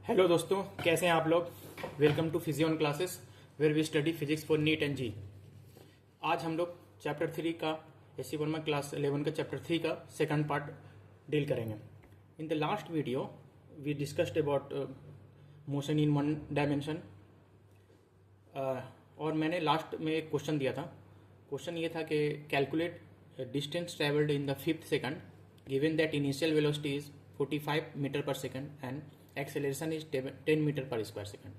Hello दोस्तों, कैसे हैं आप लोग। Welcome to Physion classes where we study physics for NEET and JEE. आज हम लोग चैप्टर 3 का एस सी वर्मा क्लास 11 का चैप्टर 3 का सेकंड पार्ट डील करेंगे। In the last video we discussed about motion in one dimension और मैंने last में एक क्वेश्चन दिया था। क्वेश्चन ये था कि calculate distance travelled in the fifth second given that initial velocity is 45 metre per second and acceleration is 10 metre per square second.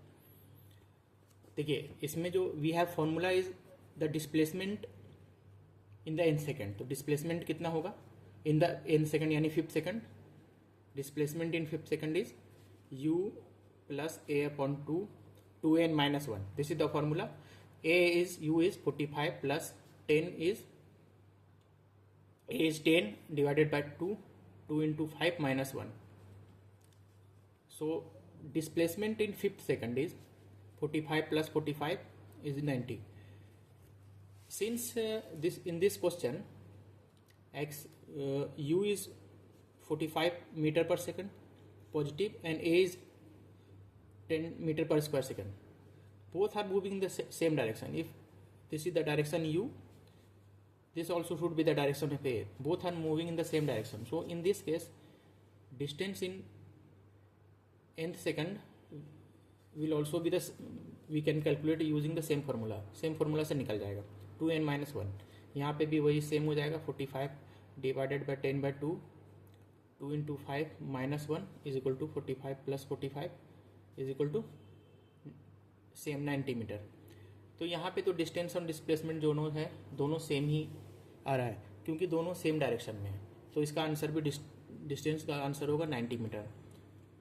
देखिए, इसमें जो we have formula is the displacement in the n second. तो displacement कितना होगा in the n second यानी fifth second. Displacement in fifth second is u plus a upon 2n minus 1। This is the formula. u is 45 plus 10 is a is 10 divided by 2 into 5 minus 1. So displacement in fifth second is 45 plus 45 is 90. Since in this question u is 45 meter per second positive and a is 10 meter per square second, both are moving in the same direction. If this is the direction u, this also should be the direction of a. Both are moving in the same direction. So in this case, distance in nth second will also be the, we can calculate using the same formula. Same formula से निकल जाएगा 2n minus 1. यहाँ पे भी वही same हो जाएगा 45 divided by 10 by 2 2 into 5 minus 1 is equal to 45 plus 45 is equal to same 90 metre. तो यहाँ पे तो डिस्टेंस और डिस्प्लेसमेंट दोनों है, दोनों सेम ही आ रहा है क्योंकि दोनों सेम डायरेक्शन में है। तो इसका आंसर भी डिस्टेंस का आंसर होगा 90 metre.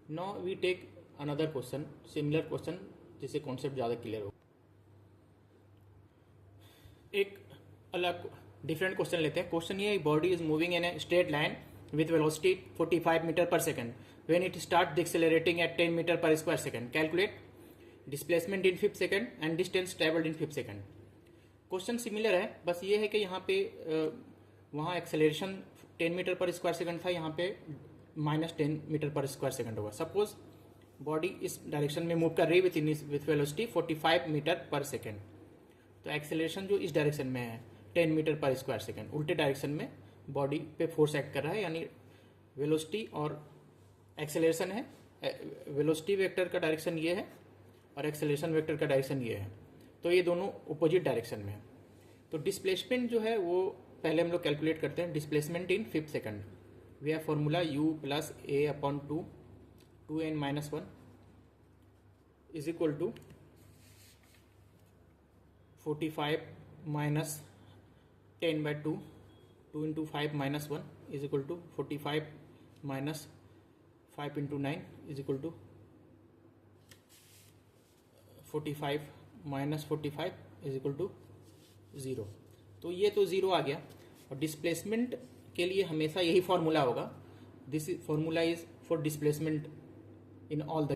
Now we take another question, similar question, जिससे कॉन्सेप्ट ज़्यादा क्लियर हो। एक अलग डिफरेंट क्वेश्चन लेते हैं। क्वेश्चन ये, body is moving in a straight line with velocity 45 meter per second when it starts decelerating at 10 meter per square second. Calculate displacement in fifth second and distance traveled in fifth second. Question similar है, बस ये है कि यहाँ पे वहाँ acceleration 10 metre per square second था, यहाँ पे -10 मीटर पर स्क्वायर सेकंड होगा। सपोज बॉडी इस डायरेक्शन में मूव कर रही है with velocity 45 metre per second. तो एक्सेलरेशन जो इस डायरेक्शन में है 10 मीटर पर स्क्वायर सेकंड, उल्टे डायरेक्शन में बॉडी पे फोर्स एक्ट कर रहा है, यानी वेलोसिटी और एक्सेलरेशन है। वेलोसिटी वेक्टर का डायरेक्शन ये है और एक्सेलरेशन वेक्टर का डायरेक्शन ये है, तो ये दोनों अपोजिट डायरेक्शन में है। तो डिस्प्लेसमेंट जो है वो पहले हम लोग कैलकुलेट करते हैं। Displacement in fifth second, we have formula u plus a upon 2n minus 1 is equal to 45 minus 10 by 2 into 5 minus 1 is equal to 45 minus 5 into 9 is equal to 45 minus 45 is equal to 0। तो ये तो 0 आ गया। और displacement के लिए हमेशा यही formula होगा। This formula is for displacement in all the.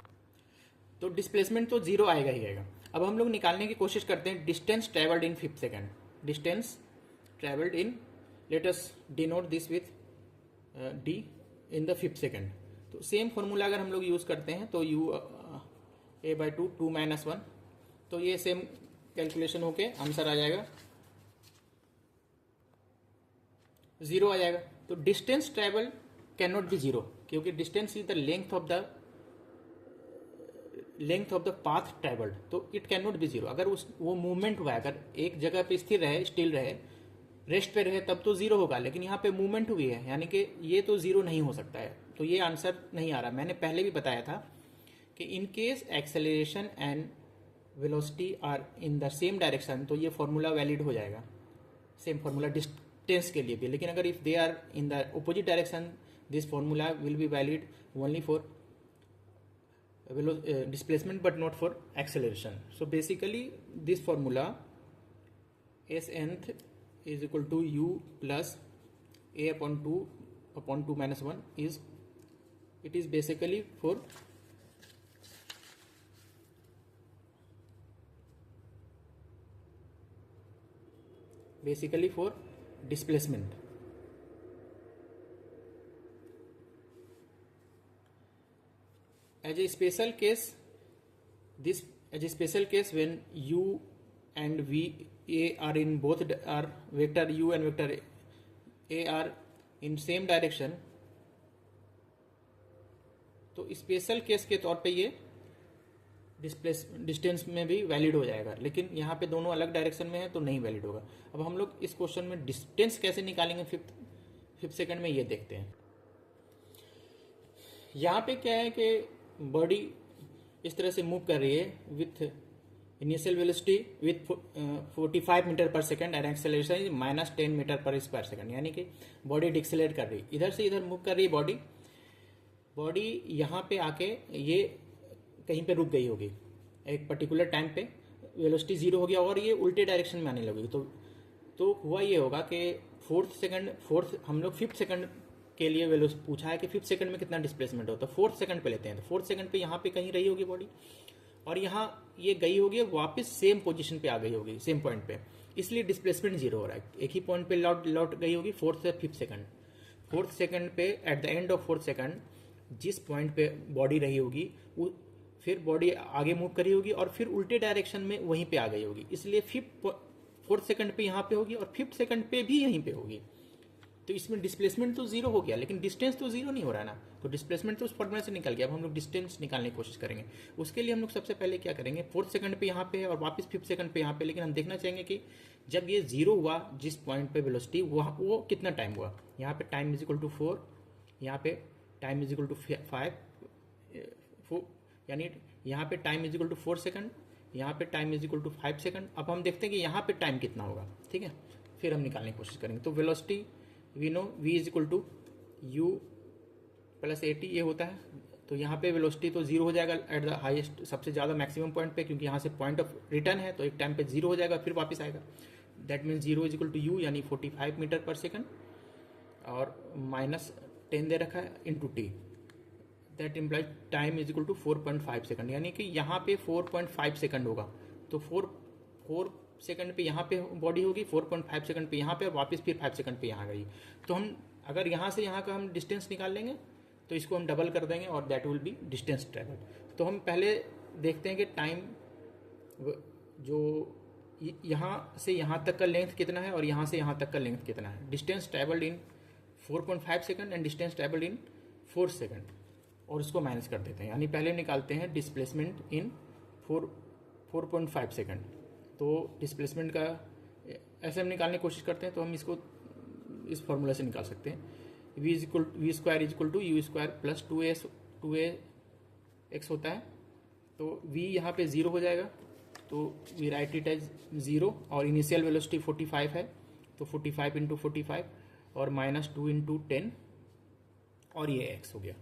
तो डिस्प्लेसमेंट तो 0 आएगा ही आएगा। अब हम लोग निकालने की कोशिश करते हैं distance travelled in fifth second. Distance travelled in, let us denote this with d in the fifth second। तो सेम फॉर्मूला अगर हम लोग यूज करते हैं तो u a by 2 माइनस 1, तो ये सेम कैलकुलेशन होके आंसर आ जाएगा 0 आ जाएगा। तो distance travel can not be 0 क्योंकि distance is the length of the path travelled, तो इट कैन नॉट बी 0। अगर वो मूवमेंट हुआ है, अगर एक जगह पे स्थिर रहे, स्टिल रहे, रेस्ट पे रहे, तब तो 0 होगा, लेकिन यहाँ पे मूवमेंट हुई है, यानी कि ये तो 0 नहीं हो सकता है। तो ये आंसर नहीं आ रहा। मैंने पहले भी बताया था कि in case acceleration and velocity are in the same direction, तो ये फॉर्मूला वैलिड हो जाएगा, सेम फॉर्मूला डिस्टेंस के लिए भी। लेकिन अगर if they are in the opposite direction, this formula will be valid only for displacement but not for acceleration. So basically this formula S nth is equal to u plus a upon 2 minus 1 is, it is basically for displacement। as a special case, this as a special case when u and v a are in both are vector u and vector a are in same direction, तो special case के तौर पे ये distance में भी valid हो जाएगा, लेकिन यहाँ पे दोनों अलग डायरेक्शन में है तो नहीं वैलिड होगा। अब हम लोग इस क्वेश्चन में डिस्टेंस कैसे निकालेंगे फिफ्थ सेकंड में, ये देखते हैं। यहाँ पे क्या है कि बॉडी इस तरह से मूव कर रही है with initial velocity with 45 metre per second and acceleration is -10 metre per square second, यानी कि बॉडी डिक्सेलरेट कर रही है, इधर से इधर मूव कर रही है बॉडी यहाँ पे आके ये कहीं पे रुक गई होगी एक पर्टिकुलर टाइम पे, वेलोसिटी 0 हो गया और ये उल्टे डायरेक्शन में आने लगेगी। तो हुआ ये होगा कि हम लोग फिफ्थ सेकंड के लिए वेलोसिटी पूछा है कि फिफ्थ सेकंड में कितना डिस्प्लेसमेंट होता है, फोर्थ सेकंड पे लेते हैं। तो फोर्थ सेकंड पे यहाँ पे कहीं रही होगी बॉडी और यहाँ ये गई होगी, वापस सेम पोजीशन पे आ गई होगी, सेम पॉइंट पे, इसलिए डिस्प्लेसमेंट 0 हो रहा है। एक ही पॉइंट पे लौट गई होगी फोर्थ से फिफ्थ सेकंड। फोर्थ सेकंड पे at the end of fourth second जिस पॉइंट पे बॉडी रही होगी वो फिर बॉडी आगे मूव करी होगी और फिर उल्टे डायरेक्शन में वहीं पे आ गई होगी, इसलिए फोर्थ सेकंड पे यहाँ पे होगी और फिफ्थ सेकंड पे भी यहीं पे होगी। तो इसमें डिस्प्लेसमेंट तो 0 हो गया, लेकिन डिस्टेंस तो 0 नहीं हो रहा है ना, तो डिस्प्लेसमेंट तो उस फॉर्मूला से निकल गया। अब हम लोग डिस्टेंस निकालने की कोशिश करेंगे। उसके लिए हम लोग सबसे पहले क्या करेंगे, फोर्थ सेकंड पे यहाँ पे है और वापस फिफ्थ सेकंड पे यहाँ पे, लेकिन हम देखना चाहेंगे कि जब ये 0 हुआ जिस पॉइंट पे वेलोसिटी वो कितना टाइम हुआ। यहाँ पे टाइम इज इक्वल टू 4, यहाँ पे टाइम इज इक्वल टू 5, यानी यहाँ पे time is equal to 4 second, यहाँ पे time is equal to 5 second. अब हम देखते हैं कि यहाँ पे टाइम कितना होगा, ठीक है, फिर हम निकालने की कोशिश करेंगे। तो velocity we know v is equal to u plus a t, ये होता है। तो यहाँ पे वेलोसिटी तो 0 हो जाएगा एट द हाईएस्ट, सबसे ज़्यादा मैक्सिमम पॉइंट पे, क्योंकि यहाँ से पॉइंट ऑफ रिटर्न है तो एक टाइम पे 0 हो जाएगा फिर वापस आएगा। That means 0 is equal to u यानी 45 मीटर पर सेकंड और -10 दे रखा है into t, that implies time is equal to 4.5 second, यानी कि यहाँ पे 4.5 सेकंड होगा। तो 4 सेकंड पे यहाँ पे बॉडी होगी, 4.5 सेकंड पे यहाँ पे और वापस फिर 5 सेकंड पे यहाँ गई। तो हम अगर यहाँ से यहाँ का हम डिस्टेंस निकाल लेंगे तो इसको हम डबल कर देंगे और that will be distance travel. तो हम पहले देखते हैं कि टाइम जो यहाँ से यहाँ तक का लेंथ कितना है और यहाँ से यहाँ तक का लेंथ कितना है। Distance travelled in 4.5 second and distance travelled in 4 second, और इसको माइनस कर देते हैं, यानी पहले निकालते हैं डिस्प्लेसमेंट इन 4.5 सेकंड। तो डिस्प्लेसमेंट का ऐसे हम निकालने की कोशिश करते हैं, तो हम इसको इस फॉर्मूला से निकाल सकते हैं। V square is equal to u square plus 2a x होता है। तो v यहाँ पे 0 हो जाएगा, तो वी राइट इट एज 0 और इनिशियल वेलोसिटी 45 है, तो 45 इंटू 45 और -2 इंटू 10 और ये x हो गया।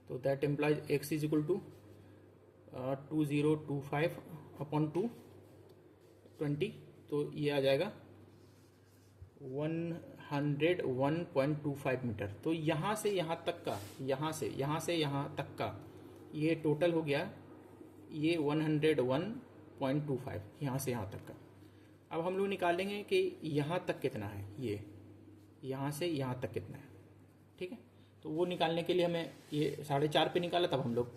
तो that implies x is equal to 2025 upon 220, तो ये आ जाएगा 101.25 मीटर। तो यहाँ से यहाँ तक का, यहाँ से यहाँ तक का ये टोटल हो गया ये 101.25, यहाँ से यहाँ तक का। अब हम लोग निकालेंगे कि यहाँ तक कितना है, ये यहाँ से यहाँ तक कितना है, ठीक है। तो वो निकालने के लिए हमें ये 4.5 पे निकाला, तब हम लोग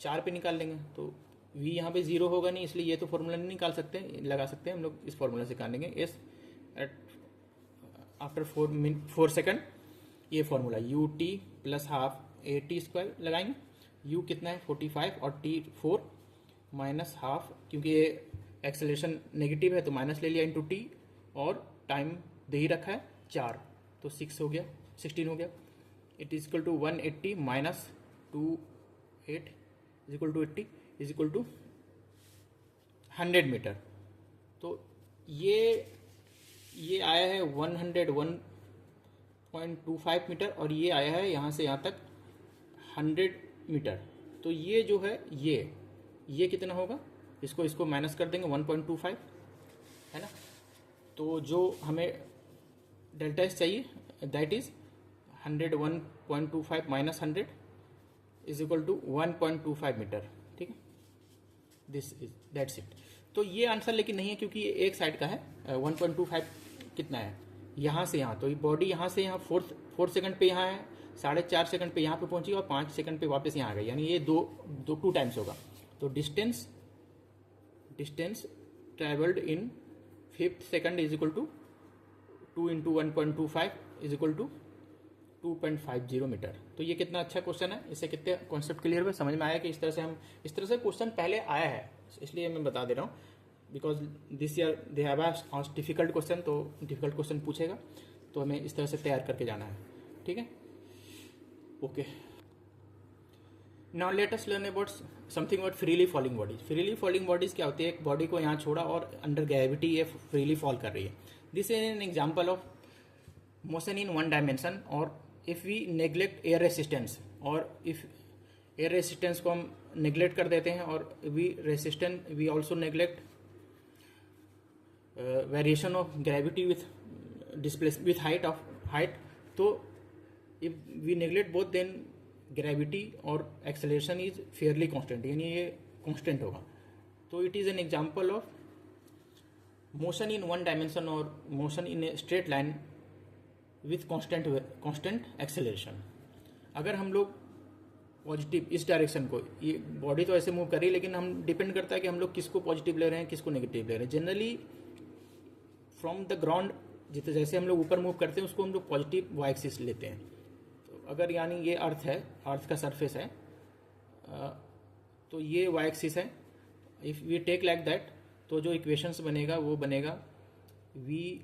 4 पे निकाल लेंगे। तो v यहाँ पे 0 होगा नहीं, इसलिए ये तो फॉर्मूला नहीं निकाल सकते, लगा सकते हैं हम लोग, इस फॉर्मूला से निकालेंगे एस एट आफ्टर 4 सेकंड, ये formula u t plus half A T square लगाएंगे। u कितना है 45 और t 4 माइनस हाफ, क्योंकि ये एक्सेलरेशन नेगेटिव है तो माइनस ले लिया इंटू टी, और टाइम दे ही रखा है 4, तो 6 हो गया, 16 हो गया। It is equal to 180 minus 28 is equal to 80 is equal to 100 metre. तो ये आया है 101.25 मीटर और ये आया है यहाँ से यहाँ तक 100 मीटर। तो ये जो है ये कितना होगा, इसको माइनस कर देंगे 1.25, है ना। तो जो हमें डेल्टा एस चाहिए that is 101.25 minus 100 is equal to 1.25 metre, ठीक है। That's it. तो ये आंसर लेकिन नहीं है, क्योंकि ये एक साइड का है। 1.25 कितना है, यहाँ से यहाँ, तो ये बॉडी यहाँ से यहाँ 4 सेकंड पे यहाँ है, 4.5 सेकंड पे यहाँ पे पहुंची और 5 सेकंड पे वापस यहाँ आ गई, यानी ये टू टाइम्स होगा। तो distance travelled in 5th second is equal to 2 into 1.25 is equal to 2.50 metre. तो ये कितना अच्छा क्वेश्चन है, इससे कितने कॉन्सेप्ट क्लियर हुए, समझ में आया कि इस तरह से क्वेश्चन पहले आया है, इसलिए मैं बता दे रहा हूँ। Because this year they have asked difficult question, तो डिफिकल्ट क्वेश्चन पूछेगा तो हमें इस तरह से तैयार करके जाना है, ठीक है। Okay, now let us learn about something about freely falling bodies. Freely falling bodies क्या होती है, एक बॉडी को यहाँ छोड़ा और अंडर ग्रेविटी ये फ्रीली फॉल कर रही है। This is an example of motion in one dimension. और if we neglect air resistance, और इफ एयर रेसिस्टेंस को हम नेग्लेक्ट कर देते हैं और we also neglect variation of gravity with height, तो if we neglect both then gravity और एक्सेलरेशन इज फेयरली कांस्टेंट, यानी ये कांस्टेंट होगा। तो it is an example of motion in one dimension और motion in a straight line with constant acceleration. अगर हम लोग पॉजिटिव इस डायरेक्शन को, ये बॉडी तो ऐसे मूव कर रही है, लेकिन हम डिपेंड करता है कि हम लोग किसको पॉजिटिव ले रहे हैं, किसको नेगेटिव ले रहे हैं। जनरली फ्रॉम द ग्राउंड जैसे हम लोग ऊपर मूव करते हैं उसको हम लोग पॉजिटिव वाई एक्सिस लेते हैं। तो अगर यानी ये अर्थ है, अर्थ का सरफेस है, तो ये वाई एक्सिस है। If we take like that, तो जो इक्वेशंस बनेगा वो बनेगा V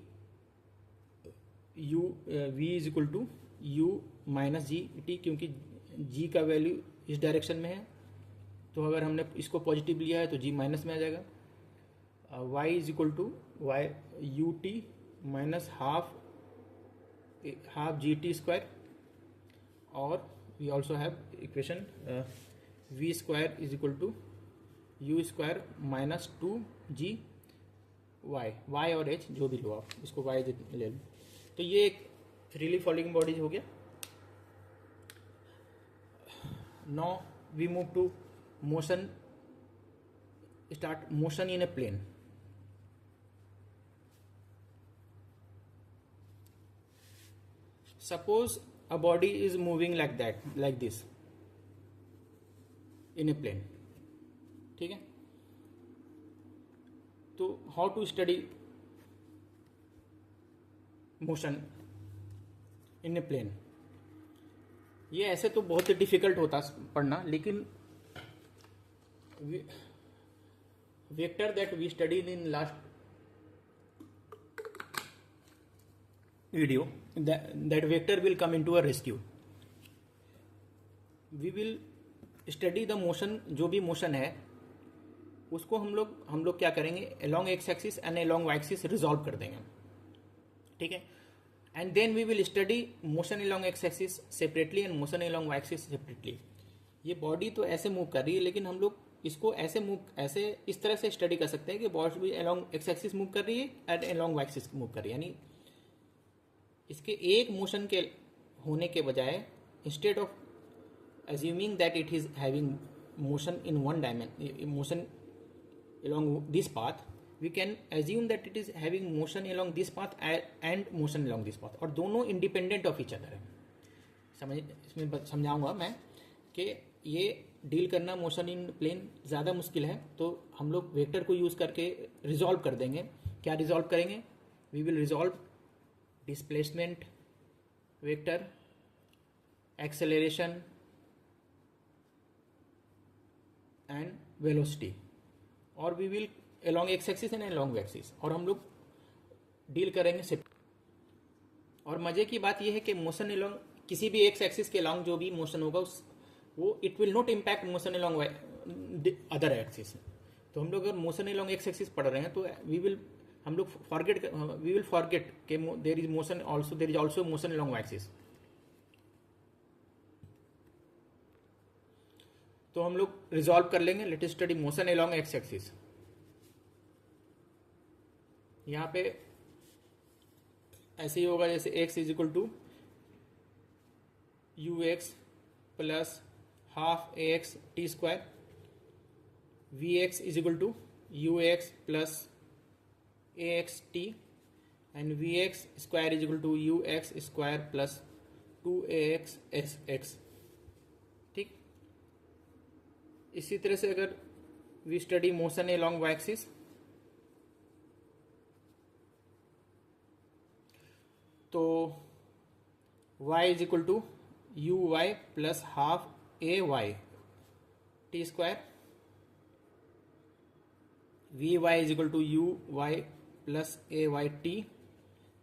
is equal to U minus ji T, क्योंकि जी का वैल्यू इस डायरेक्शन में है, तो अगर हमने इसको पॉजिटिव लिया है तो जी माइनस में आ जाएगा। Y is equal to y u t minus half g t square, और we also have equation v square is equal to u square minus 2g y और एच जो भी लो आप, इसको वाई ले लो। तो ये एक फ्रीली फॉलिंग बॉडीज हो गया। Now we move to motion in a plane. Suppose a body is moving like this in a plane, ठीक है। तो how to study motion in a plane, ये ऐसे तो बहुत ही डिफिकल्ट होता पढ़ना, लेकिन vector that we studied in last video, that vector will come into a rescue. We will study the motion, जो भी motion है उसको हम लोग क्या करेंगे, along x axis and along y axis resolve कर देंगे, ठीक है। And then we will study motion along x axis separately and motion along y axis separately. ये बॉडी तो ऐसे मूव कर रही है, लेकिन हम लोग इसको ऐसे इस तरह से स्टडी कर सकते हैं कि body along x axis move कर रही है and along y axis move कर रही है, यानी इसके एक मोशन के होने के बजाय, instead of assuming that it is having motion in one dimension, motion along this path, we can assume that it is having motion along this path and motion along this path, और दोनों independent of each other है। इसमें समझाऊंगा मैं कि ये deal करना motion in plane ज़्यादा मुश्किल है, तो हम लोग वेक्टर को यूज़ करके रिजॉल्व कर देंगे। क्या रिजॉल्व करेंगे, we will resolve displacement vector, acceleration and velocity, और we will along x axis and along y axis, और हम लोग डील करेंगे सिर्फ। और मजे की बात यह है कि मोशन अलोंग किसी भी एक्स एक्सिस के अलोंग जो भी मोशन होगा वो it will not impact motion along other axis. तो हम लोग अगर मोशन अलोंग एक्स एक्सिस पढ़ रहे हैं तो वी विल फॉरगेट कि there is also motion along y axis. तो हम लोग रिजॉल्व कर लेंगे। Let us study motion along x axis. यहां पे ऐसे ही होगा जैसे x is equal to u x plus half a x t square, v x is equal to u x plus a x t, and v x square is equal to u x square plus 2ax x। ठीक, इसी तरह से अगर we study motion along y axis, तो y is equal to u y plus half a y t square, v y is equal to u y plus a y t,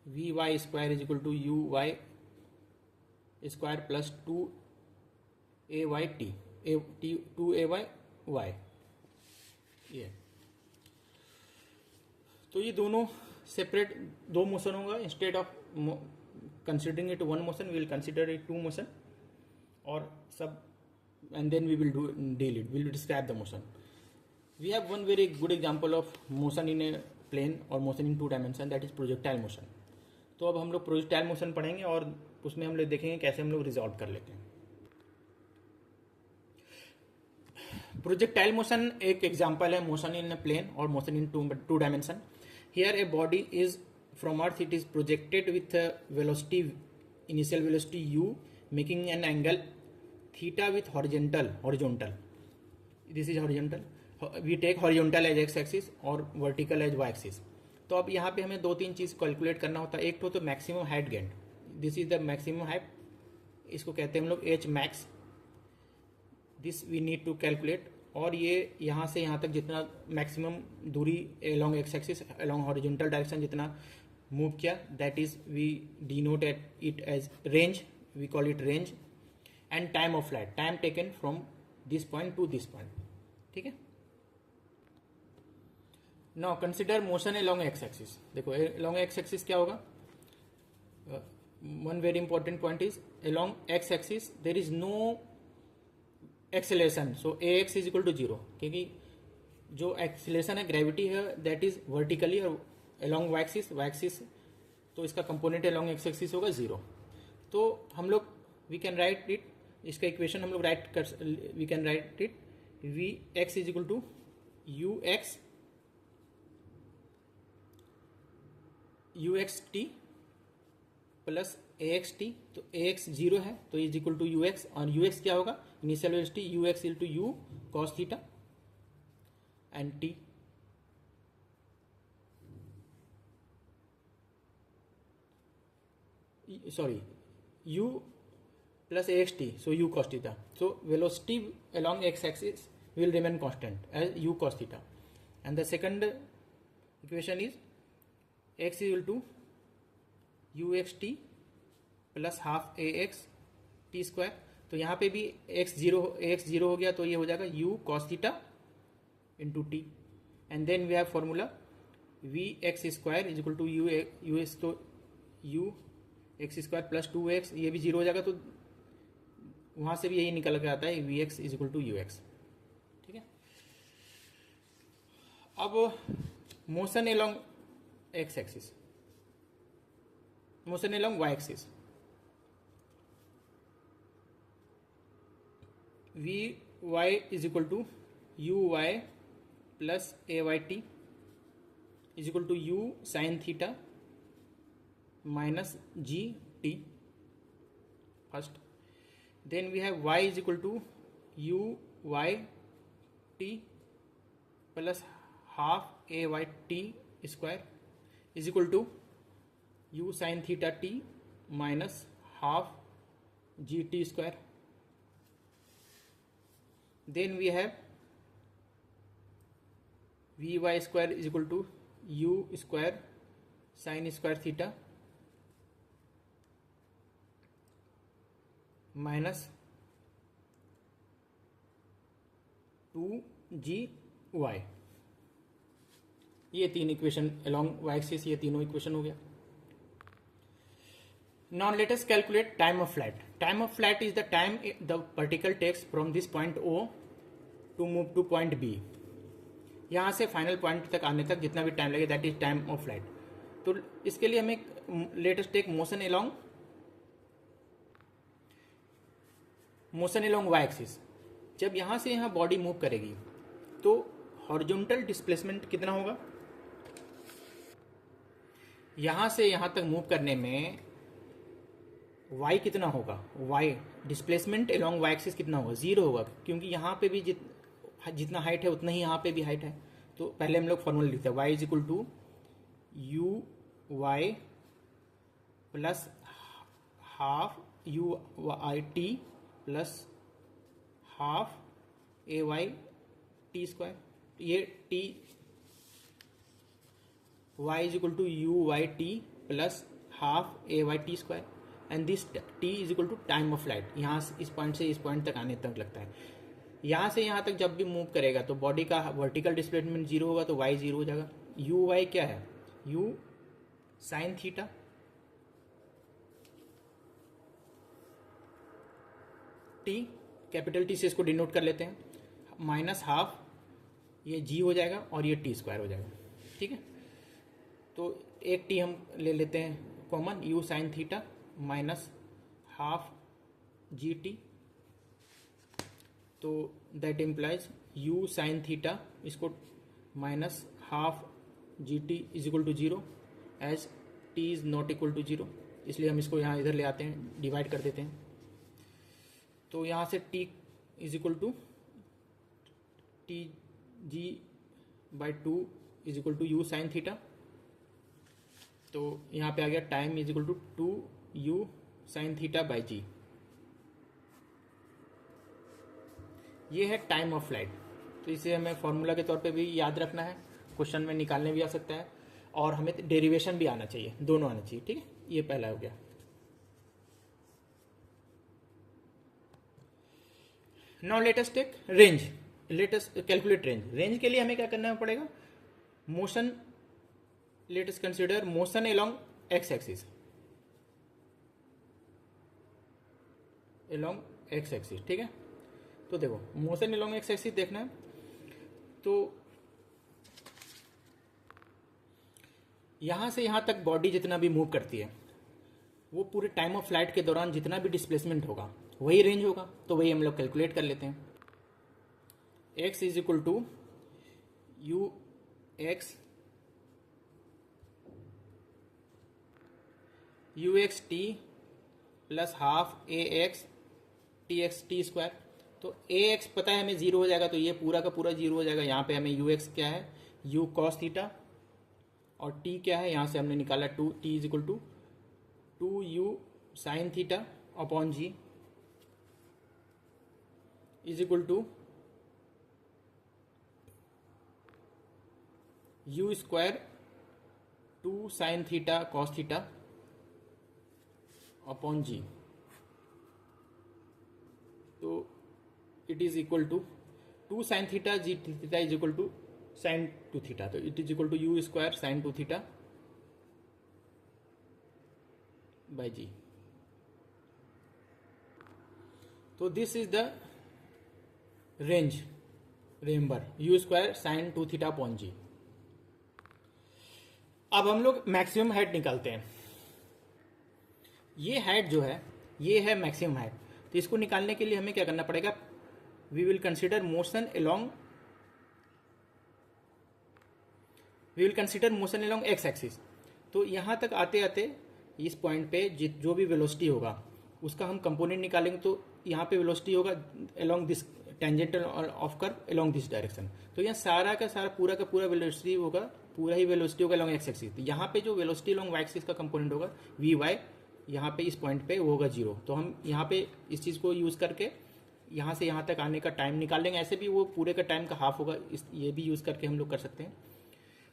v y square is equal to u y square plus 2ay t, 2ay y। ये तो ये दोनों separate दो motion होगा। Instead of considering it one motion, we will consider it two motion और सब, and then we will deal it, we will describe the motion. We have one very good example of motion in a plane or motion in 2 dimension, that is projectile motion. तो अब हम लोग projectile motion पढ़ेंगे और उसमें हम लोग देखेंगे कैसे हम लोग रिजॉल्व कर लेते हैं। प्रोजेक्टाइल मोशन एक एग्जांपल है मोशन इन अ प्लेन और motion in two dimension. Here a body is from earth, it is projected with velocity, initial velocity u, making an angle theta with horizontal, this is horizontal, we take horizontal as x axis और vertical as y axis। तो अब यहाँ पे हमें 2-3 चीज़ calculate करना होता है। एक तो maximum height gain, this is the maximum height, इसको कहते हैं हम लोग H max, this we need to calculate. और ये यहाँ से यहाँ तक जितना मैक्सिमम दूरी along x axis along horizontal direction जितना मूव किया, that is we denote it as range, we call it range. And time of flight, time taken from this point to this point. ठीक है, now consider motion along x axis. देखो along x axis क्या होगा, one very important point is along x axis there is no acceleration, so a x is equal to 0, क्योंकि जो acceleration है gravity है that is vertically और along y axis, तो इसका कंपोनेंट अलोंग एक्स एक्सिस होगा 0। तो हम लोग वी कैन राइट इट, इसका इक्वेशन हम लोग राइट कर, we can write it v x is equal to u x t plus a x t. तो ए एक्स 0 है तो is equal to u x, और यू एक्स क्या होगा, initial velocity u x is to u cos theta and t. Sorry u plus axt, so u cos theta, so velocity along x axis will remain constant as u cos theta, and the second equation is x is equal to uxt plus half ax t square। तो यहाँ पे भी x 0 हो गया तो ये हो जाएगा u cos theta into t, and then we have formula v x square is equal to u s, तो u x square plus 2x, ये भी 0 हो जाएगा, तो वहां से भी यही निकल के आता है v x is equal to u x. ठीक है, अब motion along x axis, motion along y axis, v y is equal to u y plus a y t is equal to u sine theta minus gt first, then we have y is equal to u y t plus half a y t square is equal to u sin theta t minus half gt square, then we have vy square is equal to u square sin square theta minus 2gy। ये 3 equation along y axis, ये तीनों equation हो गया। Now let us calculate time of flight. Time of flight is the time the particle takes from this point O to move to point B। यहाँ से final point तक आने तक जितना भी टाइम लगे that is time of flight. तो इसके लिए हमें let us take motion along y axis. जब यहाँ से यहाँ बॉडी मूव करेगी तो हॉरिजॉन्टल डिस्प्लेसमेंट कितना होगा, यहां से यहां तक मूव करने में y कितना होगा, y displacement along y axis कितना होगा, 0 होगा, क्योंकि यहाँ पे भी जितना हाइट है उतना ही यहाँ पे भी हाइट है। तो पहले हम लोग फॉर्मूला लिखते हैं, y is equal to u y plus half u i t plus half a y t square. ये t y is equal to u y t plus half a y t square and this t is equal to time of flight. यहाँ इस point से इस point तक आने तक लगता है। यहाँ से यहाँ तक जब भी मूव करेगा तो बॉडी का वर्टिकल डिस्प्लेसमेंट 0 होगा, तो y 0 हो जाएगा। यू वाई क्या है, u sine theta t, capital T से इसको डिनोट कर लेते हैं, माइनस हाफ ये g हो जाएगा और ये t स्क्वायर हो जाएगा। ठीक है, तो एक t हम ले लेते हैं common, u sine theta minus half g t, तो that implies u sine theta इसको minus half g t is equal to 0 as t is not equal to 0, इसलिए हम इसको यहाँ इधर ले आते हैं, डिवाइड कर देते हैं। तो यहाँ से t is equal to t g by 2 is equal to u sine theta, तो यहाँ पे आ गया time is equal to 2 u sine theta by g. ये है टाइम ऑफ फ्लाइट। तो इसे हमें फॉर्मूला के तौर पे भी याद रखना है, क्वेश्चन में निकालने भी आ सकता है, और हमें डेरिवेशन भी आना चाहिए, दोनों आना चाहिए। ठीक है, ये पहला हो गया। Now let us take range, let us calculate range. Range के लिए हमें क्या करना पड़ेगा, motion, let us consider motion along x axis, along x axis. ठीक है, तो देखो मोशन अलोंग एक्स एक्सिस देखना है, तो यहां से यहां तक बॉडी जितना भी मूव करती है वो पूरे टाइम ऑफ फ्लाइट के दौरान जितना भी डिस्प्लेसमेंट होगा वही रेंज होगा। तो वही हम लोग कैलकुलेट कर लेते हैं। x is equal to u x t plus half a x t x t square. तो ए एक्स पता है हमें 0 हो जाएगा, तो ये पूरा का पूरा 0 हो जाएगा। यहाँ पे हमें यू एक्स क्या है, यू कॉस थीटा, और टी क्या है, यहाँ से हमने निकाला 2, t is equal to 2 u sine theta upon g is equal to u square 2 sine theta cos theta upon g. तो it is equal to 2 sine theta g theta is equal to sine 2 theta, तो it is equal to u square sine 2 theta by g. तो this is the range, remember u square sine 2 theta upon g. अब हम लोग maximum height निकालते हैं। ये height जो है ये है मैक्सिमम हाइट, तो इसको निकालने के लिए हमें क्या करना पड़ेगा, we will consider motion along x axis. तो यहां तक आते आते इस पॉइंट पे जो भी वेलोसिटी होगा उसका हम कंपोनेंट निकालेंगे। तो यहाँ पे वेलोसिटी होगा along this tangential of curve along this direction. तो यहाँ सारा का सारा पूरा का पूरा वेलोसिटी होगा, पूरा ही वेलोसिटी होगा अलोंग एक्स एक्सिस। तो यहाँ पे जो वेलोसिटी अलोंग वाई एक्सिस का कंपोनेंट होगा वी वाई, यहाँ पे इस पॉइंट पे वो होगा 0। तो हम यहाँ पे इस चीज़ को यूज़ करके यहाँ से यहाँ तक आने का टाइम निकाल लेंगे। ऐसे भी वो पूरे का टाइम का हाफ होगा, ये भी यूज़ करके हम लोग कर सकते हैं।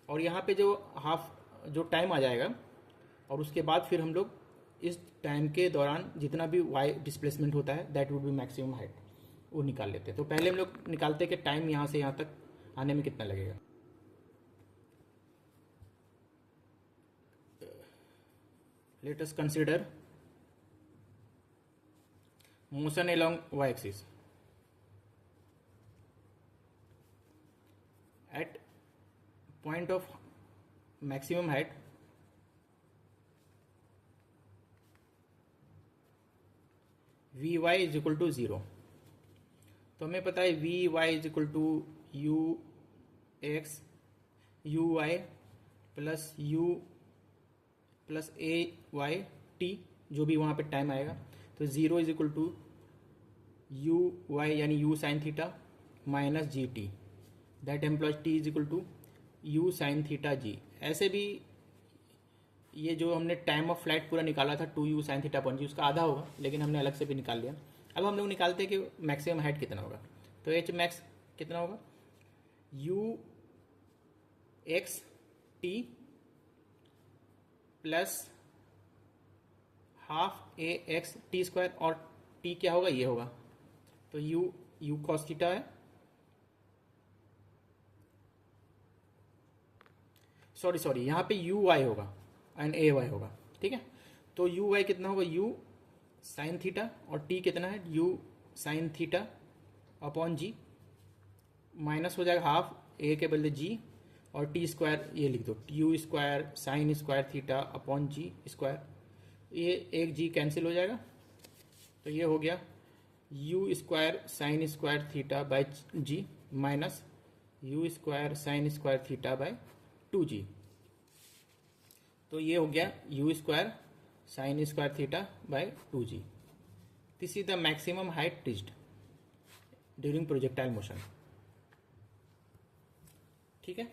और यहाँ पे जो हाफ जो टाइम आ जाएगा, और उसके बाद फिर हम लोग इस टाइम के दौरान जितना भी वाई डिस्प्लेसमेंट होता है that would be maximum height, वो निकाल लेते हैं। तो पहले हम लोग निकालते हैं कि टाइम यहाँ से यहाँ तक आने में कितना लगेगा। Let us consider motion along y axis at point of maximum height v y is equal to 0। तो हमें पता है v y is equal to u x u y plus u plus a y t, जो भी वहाँ पे time आएगा, तो 0 is equal to u y यानी u sine theta minus ji t, that implies t is equal to u sine theta जी। ऐसे भी ये जो हमने टाइम ऑफ फ्लाइट पूरा निकाला था 2 यू साइन थीटा अपॉन जी, उसका आधा होगा, लेकिन हमने अलग से भी निकाल लिया। अब हम लोग निकालते हैं कि मैक्सिमम हाइट कितना होगा। तो एच मैक्स कितना होगा, u x t plus half a x t square, और टी क्या होगा, ये होगा, तो यू कॉस थीटा है, सॉरी यहाँ पे यू वाई होगा एंड ए वाई होगा, ठीक है। तो यू वाई कितना होगा, यू साइन थीटा, और टी कितना है, u sine theta upon g, minus हो जाएगा हाफ ए के बदले जी, और टी स्क्वायर ये लिख दो, you square sine square theta upon ji square, ये एक जी कैंसिल हो जाएगा, तो ये हो गया u square sine square theta by g minus u square sine square theta by 2g। तो ये हो गया u square sine square theta by 2g। This is the maximum height reached during projectile motion, ठीक है।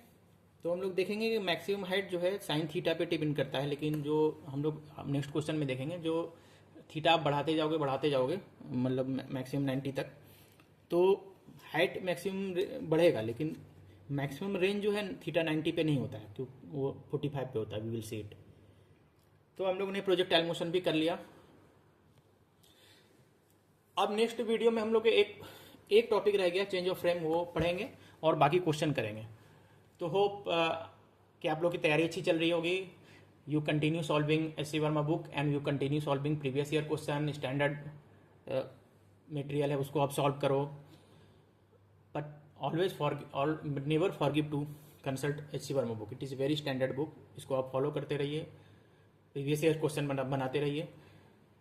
तो हम लोग देखेंगे कि मैक्सिमम हाइट जो है साइन थीटा पे डिपेंड करता है, लेकिन जो हम लोग नेक्स्ट क्वेश्चन में देखेंगे, जो थीटा आप बढ़ाते जाओगे मतलब मैक्सिमम 90 तक, तो हाइट मैक्सिमम बढ़ेगा, लेकिन मैक्सिमम रेंज जो है थीटा 90 पे नहीं होता है, तो वो 45 पे होता है, वी विल सी इट। तो हम लोग ने प्रोजेक्टाइल मोशन भी कर लिया। अब नेक्स्ट वीडियो में हम लोग एक टॉपिक रह गया, चेंज ऑफ फ्रेम, वो पढ़ेंगे और बाकी क्वेश्चन करेंगे। तो होप कि आप लोग की तैयारी अच्छी चल रही होगी। You continue solving S C Verma book and you continue solving previous year question, standard material है उसको आप सॉल्व करो, but always never forgive to consult S C Verma book, it is very standard book, इसको आप फॉलो करते रहिए, previous year question बनाते रहिए।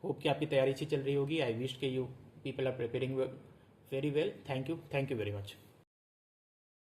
होप कि आपकी तैयारी अच्छी चल रही होगी। आई विश के you people are preparing very well. Thank you very much.